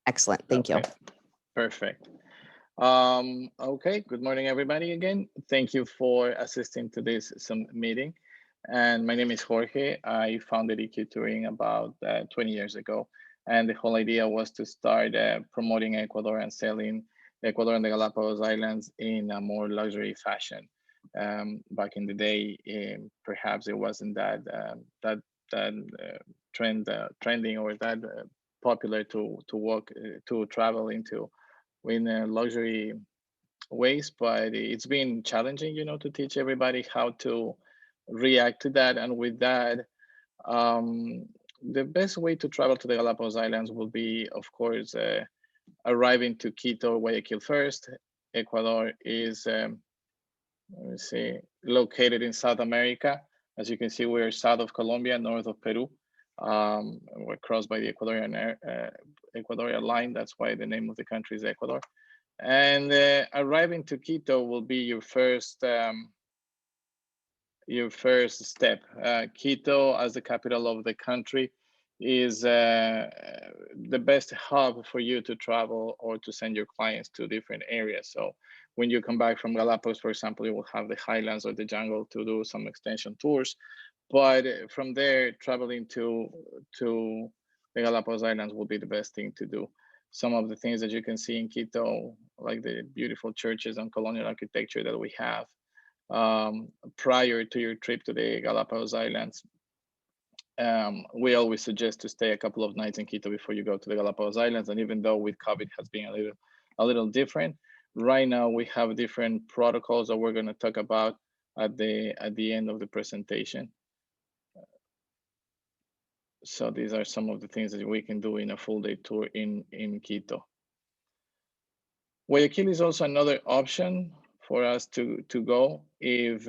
Excellent. Thank you. Okay, perfect. Okay, good morning, everybody again. Thank you for assisting to this Zoom meeting. And my name is Jorge. I founded EQ Touring about 20 years ago. And the whole idea was to start promoting Ecuador and selling Ecuador and the Galapagos Islands in a more luxury fashion. Back in the day, perhaps it wasn't that trending or that popular to walk to travel into in luxury ways, but it's been challenging, to teach everybody how to react to that. And with that, um, the best way to travel to the Galapagos Islands will be, of course, arriving to Quito, Guayaquil first. Ecuador is, let me see, located in South America. As you can see, we're south of Colombia, north of Peru. We're crossed by the Ecuadorian line. That's why the name of the country is Ecuador. And arriving to Quito will be your first step. Quito, as the capital of the country, is the best hub for you to travel or to send your clients to different areas. So when you come back from Galapagos, for example, you will have the highlands or the jungle to do some extension tours. But from there, traveling to the Galapagos Islands will be the best thing to do. Some of the things that you can see in Quito, like the beautiful churches and colonial architecture that we have, prior to your trip to the Galapagos Islands, we always suggest to stay a couple of nights in Quito before you go to the Galapagos Islands. And even though with COVID has been a little different, right now we have different protocols that we're going to talk about at the end of the presentation. So these are some of the things that we can do in a full day tour in Quito. Guayaquil is also another option for us to go if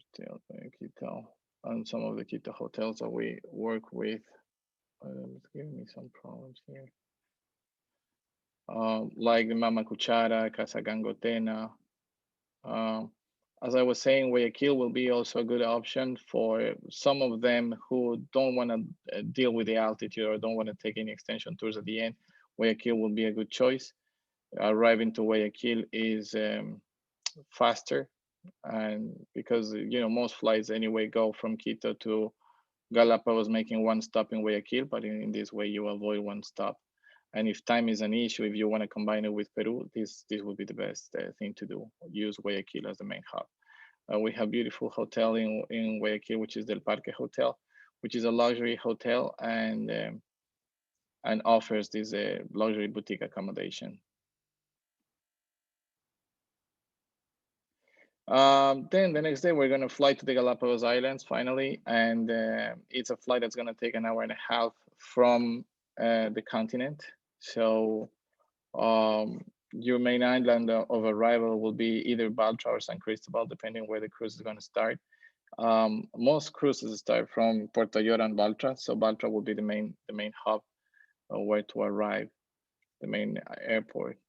Quito and some of the Quito hotels that we work with. It's giving me some problems here. Like the Mama Cuchara, Casa Gangotena. As I was saying, Guayaquil will be also a good option for some of them who don't want to deal with the altitude or don't want to take any extension tours at the end. Guayaquil will be a good choice. Arriving to Guayaquil is faster, and because most flights anyway go from Quito to Galapagos, making one stop in Guayaquil, but in this way you avoid one stop. And if time is an issue, if you want to combine it with Peru, this would be the best thing to do. Use Guayaquil as the main hub. We have beautiful hotel in Guayaquil, which is Del Parque Hotel, which is a luxury hotel and offers this luxury boutique accommodation. Then the next day we're going to fly to the Galapagos Islands finally, and it's a flight that's going to take an hour and a half from the continent. So your main island of arrival will be either Baltra or San Cristobal, depending where the cruise is going to start. Most cruises start from Puerto Llora and Baltra, so Baltra will be the main hub where to arrive, the main airport.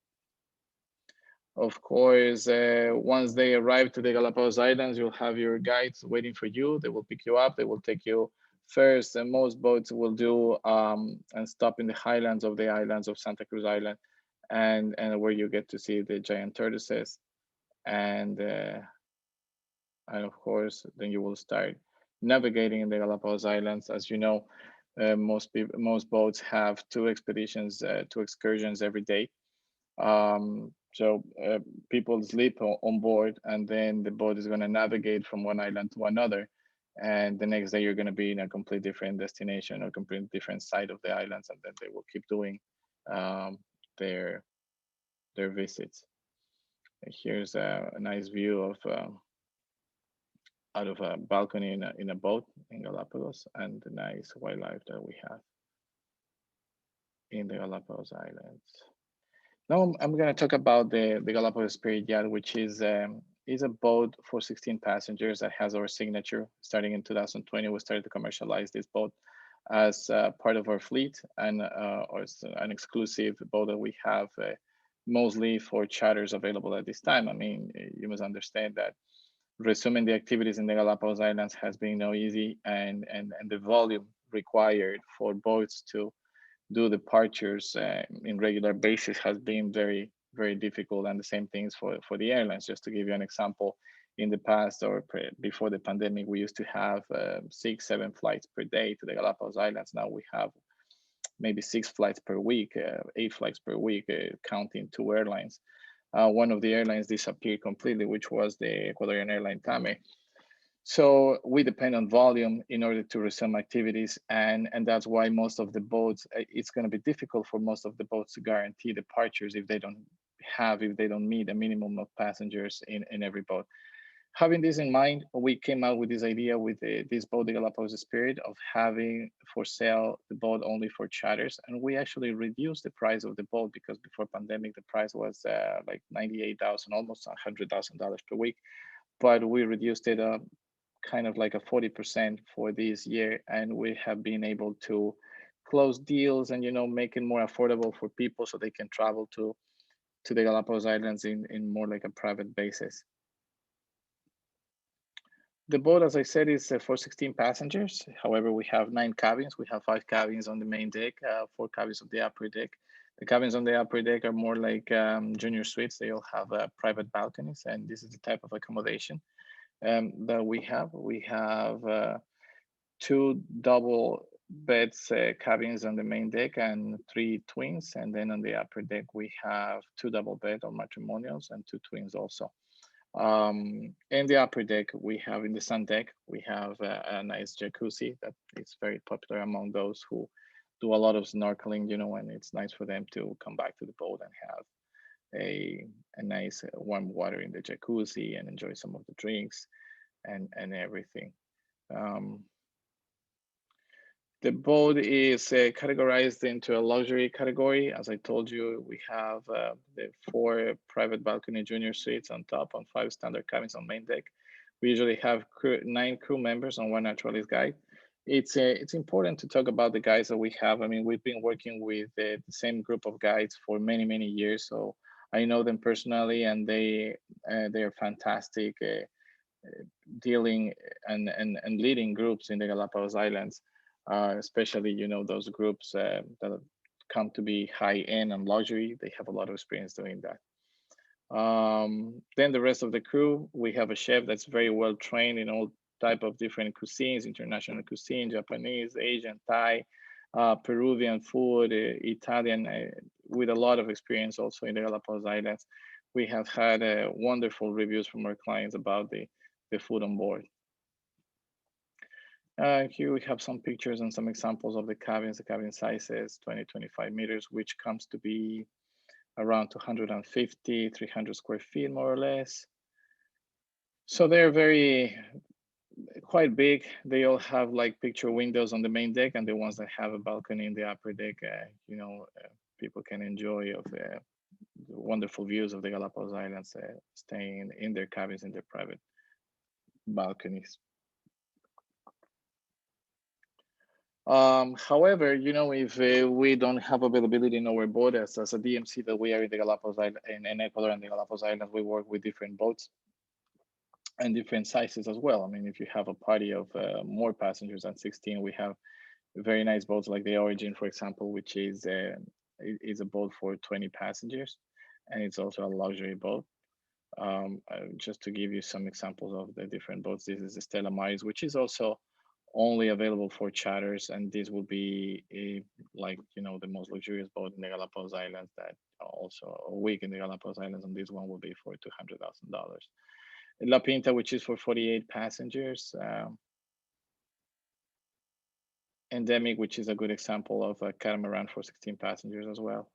Of course, once they arrive to the Galapagos Islands, you'll have your guides waiting for you. They will pick you up. They will take you first. And most boats will do and stop in the highlands of the islands of Santa Cruz Island, and where you get to see the giant tortoises, and of course, then you will start navigating in the Galapagos Islands. As you know, most boats have two excursions every day. So people sleep on board, and then the boat is going to navigate from one island to another. And the next day, you're going to be in a complete different destination or complete different side of the islands, and then they will keep doing their visits. Here's a nice view of out of a balcony in a boat in Galapagos, and the nice wildlife that we have in the Galapagos Islands. Now I'm going to talk about the Galapagos Spirit Yacht, which is a boat for 16 passengers that has our signature. Starting in 2020, we started to commercialize this boat as part of our fleet, and or it's an exclusive boat that we have mostly for charters available at this time. I mean, you must understand that resuming the activities in the Galapagos Islands has been no easy, and the volume required for boats to do departures in regular basis has been very difficult, and the same things for the airlines. Just to give you an example, in the past or before the pandemic, we used to have 6-7 flights per day to the Galapagos Islands. Now we have maybe 6 flights per week, 8 flights per week, counting 2 airlines. One of the airlines disappeared completely, which was the Ecuadorian airline TAME. So we depend on volume in order to resume activities, and that's why most of the boats, it's going to be difficult for most of the boats to guarantee departures if they don't meet a minimum of passengers in every boat. Having this in mind, we came out with this idea with this boat, the Galapagos Spirit, of having for sale the boat only for charters, and we actually reduced the price of the boat because before pandemic the price was like 98,000, almost $100,000 per week, but we reduced it kind of like a 40% for this year, and we have been able to close deals and make it more affordable for people so they can travel to the Galapagos Islands in more like a private basis. The boat, as I said, is for 16 passengers. However, we have 9 cabins. We have 5 cabins on the main deck, 4 cabins on the upper deck. The cabins on the upper deck are more like junior suites. They all have private balconies, and this is the type of accommodation that we have. We have 2 double beds cabins on the main deck and 3 twins, and then on the upper deck we have 2 double bed or matrimonials and 2 twins also. In the upper deck, we have in the sun deck, we have a nice jacuzzi that is very popular among those who do a lot of snorkeling, and it's nice for them to come back to the boat and have a nice warm water in the jacuzzi and enjoy some of the drinks and everything. The boat is categorized into a luxury category. As I told you, we have the 4 private balcony junior suites on top on 5 standard cabins on main deck. We usually have 9 crew members and 1 naturalist guide. It's important to talk about the guides that we have. I mean, we've been working with the same group of guides for many years, so I know them personally, and they are fantastic dealing and leading groups in the Galapagos Islands. Especially those groups that come to be high end and luxury. They have a lot of experience doing that. Then the rest of the crew, we have a chef that's very well trained in all type of different cuisines, international cuisine, Japanese, Asian, Thai, Peruvian food, Italian, with a lot of experience also in the Galapagos Islands. We have had wonderful reviews from our clients about the food on board. Here we have some pictures and some examples of the cabins. The cabin sizes 20-25 meters, which comes to be around 250-300 square feet, more or less. So they're quite big. They all have like picture windows on the main deck, and the ones that have a balcony in the upper deck, people can enjoy of the wonderful views of the Galapagos Islands, staying in their cabins in their private balconies. However, if we don't have availability in our boat as a DMC that we are in the Galapagos Island, in Ecuador and the Galapagos Islands, we work with different boats and different sizes as well. I mean, if you have a party of more passengers than 16, we have very nice boats like the Origin, for example, which is a boat for 20 passengers, and it's also a luxury boat. Just to give you some examples of the different boats, this is the Stella Maris, which is also only available for charters, and this will be the most luxurious boat in the Galapagos Islands, that also a week in the Galapagos Islands, and this one will be for $200,000. La Pinta, which is for 48 passengers. Endemic, which is a good example of a catamaran for 16 passengers as well.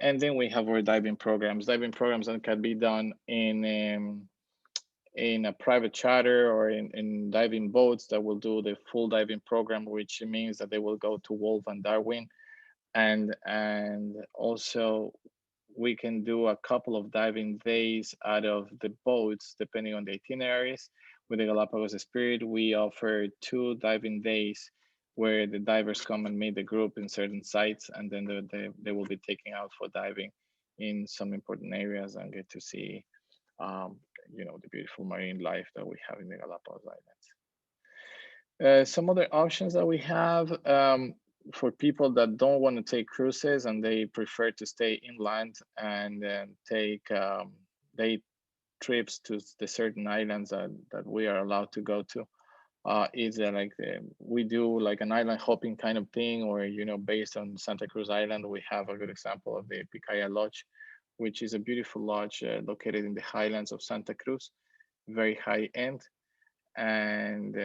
And then we have our diving programs that can be done in a private charter or in diving boats that will do the full diving program, which means that they will go to Wolf and Darwin, and also we can do a couple of diving days out of the boats depending on the itineraries. With the Galapagos Spirit, we offer 2 diving days where the divers come and meet the group in certain sites, and then they will be taken out for diving in some important areas and get to see the beautiful marine life that we have in the Galapagos Islands. Some other options that we have, for people that don't want to take cruises and they prefer to stay inland and take day trips to the certain islands that we are allowed to go to, is like we do like an island hopping kind of thing, or based on Santa Cruz Island, we have a good example of the Picaya Lodge, which is a beautiful lodge located in the highlands of Santa Cruz, very high end. And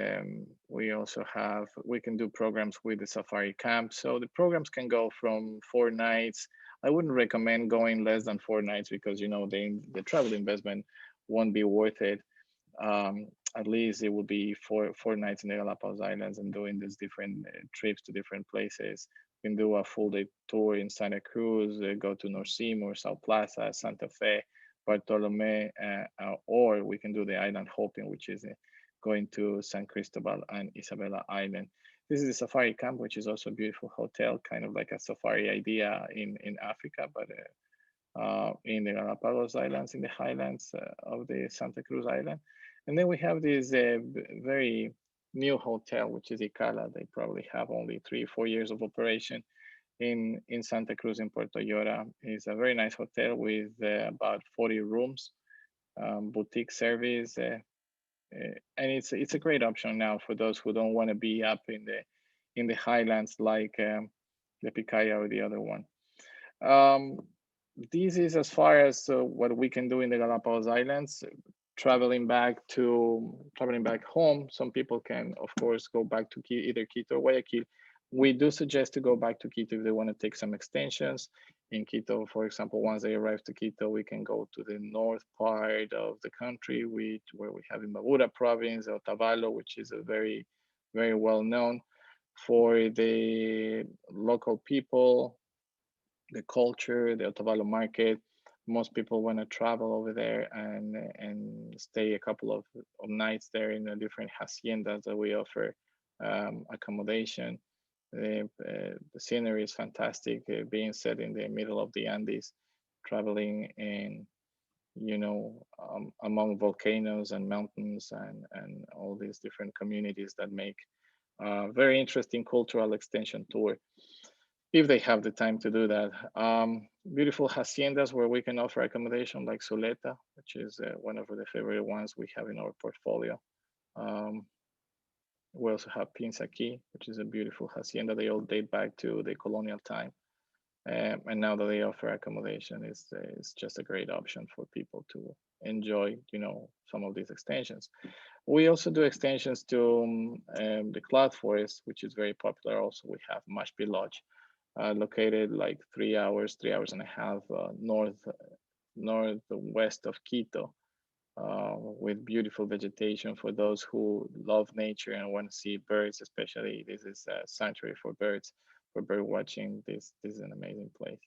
we can do programs with the safari camp. So the programs can go from 4 nights. I wouldn't recommend going less than 4 nights because the travel investment won't be worth it. At least it will be four nights in the Galapagos Islands and doing these different trips to different places. You can do a full day tour in Santa Cruz, go to Norcimo, South Plaza, Santa Fe, Bartolome, or we can do the island hopping, which is going to San Cristobal and Isabela Island. This is a safari camp, which is also a beautiful hotel, kind of like a safari idea in Africa, but in the Galapagos Islands, in the highlands of the Santa Cruz Island. And then we have this very new hotel, which is Icala. They probably have only 3 or 4 years of operation in Santa Cruz in Puerto Llora. It's a very nice hotel with about 40 rooms, boutique service, and it's a great option now for those who don't want to be up in the highlands like the Picaya or the other one. Um, this is as far as what we can do in the Galapagos Islands. Traveling back home, some people can, of course, go back to either Quito or Guayaquil. We do suggest to go back to Quito if they want to take some extensions. In Quito, for example, once they arrive to Quito, we can go to the north part of the country, where we have Imbabura province, Otavalo, which is a very, very well known for the local people, the culture, the Otavalo market. Most people want to travel over there and stay a couple of nights there in the different haciendas that we offer accommodation. The scenery is fantastic, being set in the middle of the Andes, traveling in among volcanoes and mountains and all these different communities that make a very interesting cultural extension tour if they have the time to do that. Beautiful haciendas where we can offer accommodation like Zuleta, which is one of the favorite ones we have in our portfolio. Um, we also have Pinsaki, which is a beautiful hacienda. They all date back to the colonial time. And now that they offer accommodation, it's just a great option for people to enjoy, some of these extensions. We also do extensions to the cloud forest, which is very popular. Also, we have Mashpi Lodge, located like 3 hours and a half northwest of Quito, with beautiful vegetation for those who love nature and want to see birds. Especially, this is a sanctuary for birds, for bird watching. This is an amazing place.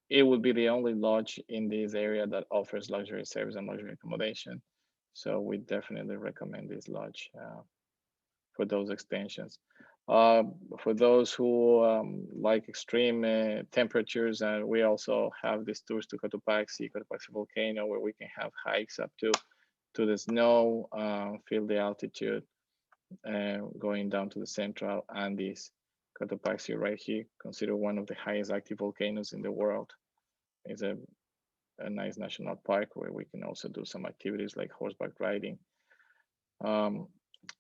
It would be the only lodge in this area that offers luxury service and luxury accommodation. So we definitely recommend this lodge for those extensions. Uh, for those who like extreme temperatures, and we also have these tours to Cotopaxi volcano, where we can have hikes up to the snow, feel the altitude, going down to the central Andes. Cotopaxi right here, considered one of the highest active volcanoes in the world. It's a nice national park where we can also do some activities like horseback riding.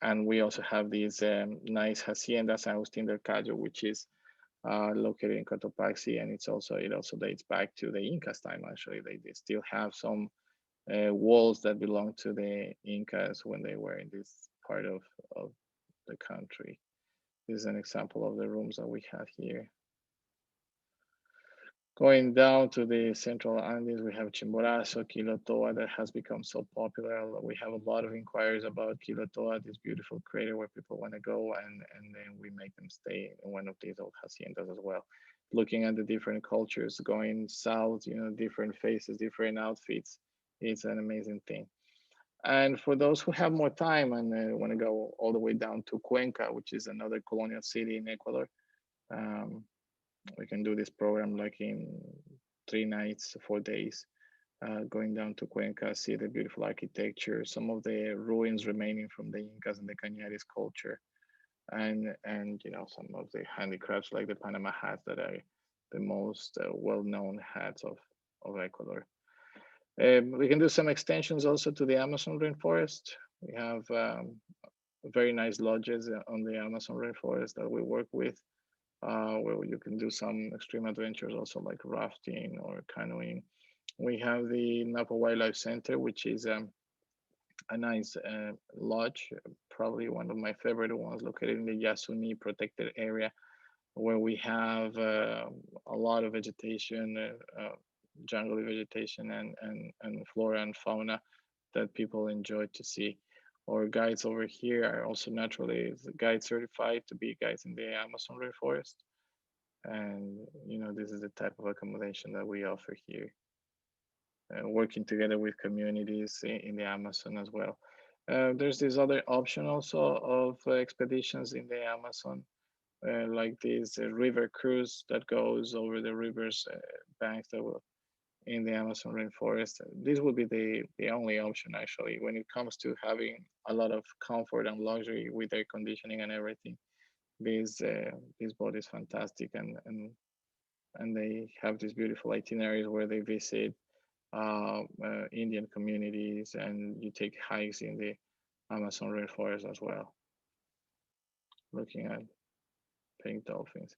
And we also have these nice hacienda San Agustin del Cayo, which is located in Cotopaxi, and it also dates back to the Incas time. Actually, they still have some walls that belong to the Incas when they were in this part of the country. This is an example of the rooms that we have here. Going down to the central Andes, we have Chimborazo, Quilotoa, that has become so popular. We have a lot of inquiries about Quilotoa, this beautiful crater where people want to go, and then we make them stay in one of these old haciendas as well. Looking at the different cultures, going south, different faces, different outfits, it's an amazing thing. And for those who have more time and want to go all the way down to Cuenca, which is another colonial city in Ecuador, we can do this program like in 3 nights, 4 days, going down to Cuenca, see the beautiful architecture, some of the ruins remaining from the Incas and the Cañaris culture. and you know, some of the handicrafts like the Panama hats that are the most well-known hats of Ecuador. We can do some extensions also to the Amazon rainforest. We have very nice lodges on the Amazon rainforest that we work with, where you can do some extreme adventures also like rafting or canoeing. We have the Napa Wildlife Center, which is a nice lodge, probably one of my favorite ones, located in the Yasuni protected area, where we have a lot of vegetation, jungly vegetation, and flora and fauna that people enjoy to see. Our guides over here are also naturally guide certified to be guides in the Amazon rainforest. And you know, this is the type of accommodation that we offer here, working together with communities in the Amazon as well. There's this other option also of expeditions in the Amazon, like this river cruise that goes over the rivers banks that will in the Amazon rainforest. This will be the only option actually when it comes to having a lot of comfort and luxury with air conditioning and everything. This boat is fantastic, and they have these beautiful itineraries where they visit Indian communities, and you take hikes in the Amazon rainforest as well, looking at pink dolphins.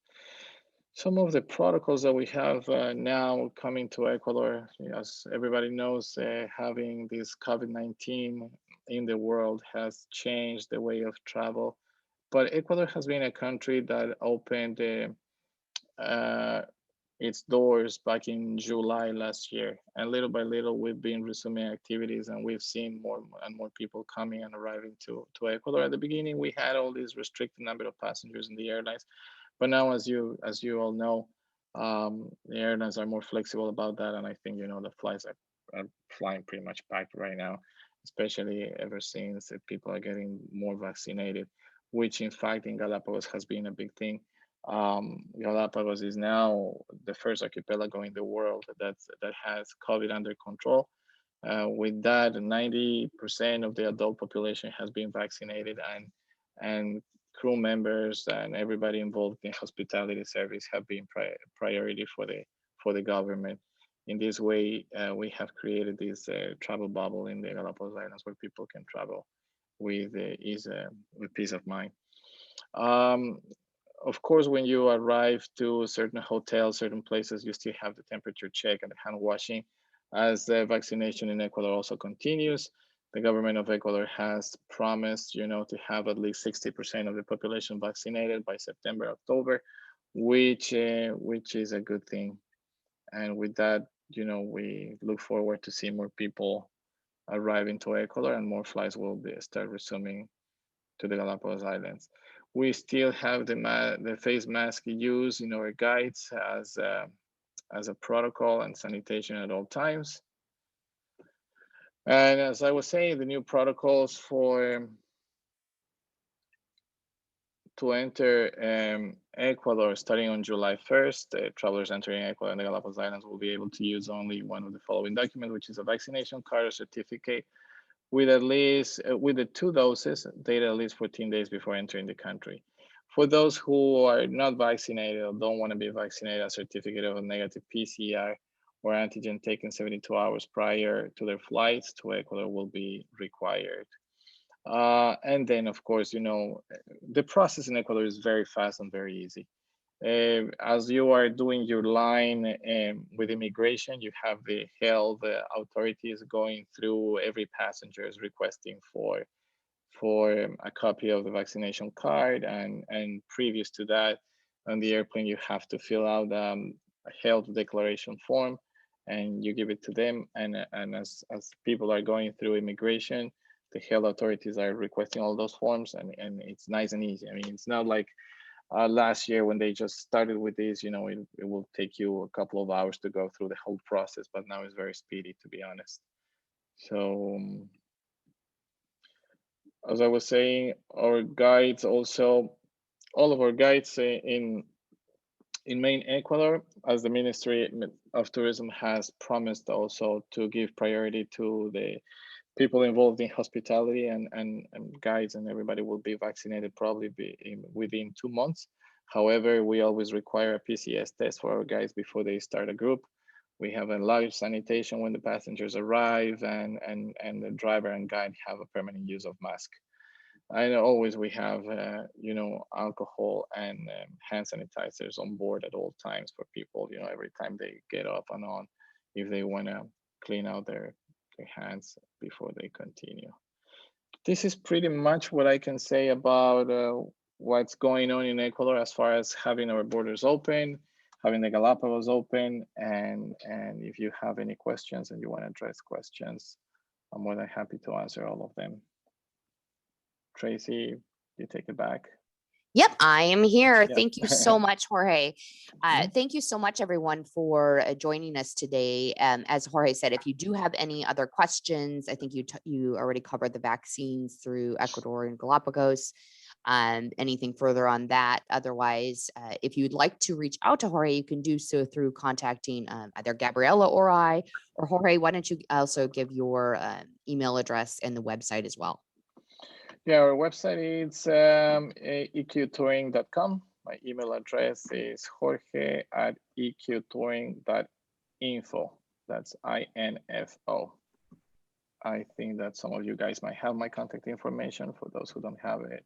Some of the protocols that we have now coming to Ecuador, as everybody knows, having this COVID-19 in the world has changed the way of travel. But Ecuador has been a country that opened uh, its doors back in July last year. And little by little, we've been resuming activities, and we've seen more and more people coming and arriving to Ecuador. At the beginning, we had all these restricted number of passengers in the airlines, but now, as you all know, the airlines are more flexible about that, and I think you know the flights are flying pretty much packed right now, especially ever since people are getting more vaccinated, which in fact in Galapagos has been a big thing. Galapagos is now the first archipelago in the world that has COVID under control. With that, 90% of the adult population has been vaccinated, and crew members and everybody involved in hospitality service have been priority for the government. In this way, we have created this travel bubble in the Galapagos Islands where people can travel with ease, with peace of mind. Um, of course, when you arrive to certain hotels, certain places, you still have the temperature check and the hand washing. As the vaccination in Ecuador also continues, the government of Ecuador has promised, you know, to have at least 60% of the population vaccinated by September, October, which is a good thing. And with that, you know, we look forward to see more people arriving to Ecuador, and more flights will start resuming to the Galapagos Islands. We still have the face mask use in our guides as a protocol and sanitation at all times. And as I was saying, the new protocols for to enter Ecuador starting on July 1st, travelers entering Ecuador and the Galapagos Islands will be able to use only one of the following documents, which is a vaccination card or certificate with at least with the 2 doses dated at least 14 days before entering the country. For those who are not vaccinated or don't want to be vaccinated, a certificate of a negative PCR or antigen taken 72 hours prior to their flights to Ecuador will be required. And then, of course, you know, the process in Ecuador is very fast and very easy. As you are doing your line with immigration, you have the health authorities going through every passenger's requesting for a copy of the vaccination card, and previous to that, on the airplane, you have to fill out a health declaration form, and you give it to them. And as people are going through immigration, the health authorities are requesting all those forms, and it's nice and easy. I mean, it's not like last year when they just started with this, you know, it will take you a couple of hours to go through the whole process, but now it's very speedy, to be honest. So as I was saying, our guides also, all of our guides in main Ecuador, as the Ministry of Tourism has promised also to give priority to people involved in hospitality and guides and everybody will be vaccinated probably within 2 months. However, we always require a PCS test for our guides before they start a group. We have a live sanitation when the passengers arrive, and the driver and guide have a permanent use of mask. And always we have, you know, alcohol and hand sanitizers on board at all times for people, you know, every time they get up and on, if they want to clean out their hands before they continue. This is pretty much what I can say about what's going on in Ecuador as far as having our borders open, having the Galapagos open, and if you have any questions and you want to address questions, I'm more than happy to answer all of them. Tracy, you take it back. Yep, I am here. Yep. Thank you so much, Jorge. Thank you so much, everyone, for joining us today. As Jorge said, if you do have any other questions, I think you already covered the vaccines through Ecuador and Galapagos. Anything further on that? Otherwise, if you'd like to reach out to Jorge, you can do so through contacting either Gabriela or I. Or Jorge, why don't you also give your email address and the website as well? Yeah, our website is eqtouring.com. My email address is jorge@eqtouring.info. That's INFO. I think that some of you guys might have my contact information. For those who don't have it,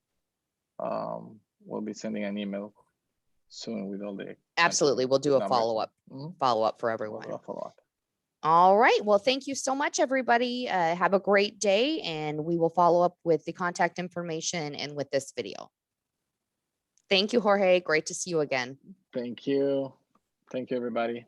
we'll be sending an email soon with all the. Absolutely, we'll do a follow-up for everyone. We'll do a follow-up. All right. Well, thank you so much, everybody. Have a great day, and we will follow up with the contact information and with this video. Thank you, Jorge. Great to see you again. Thank you. Thank you, everybody.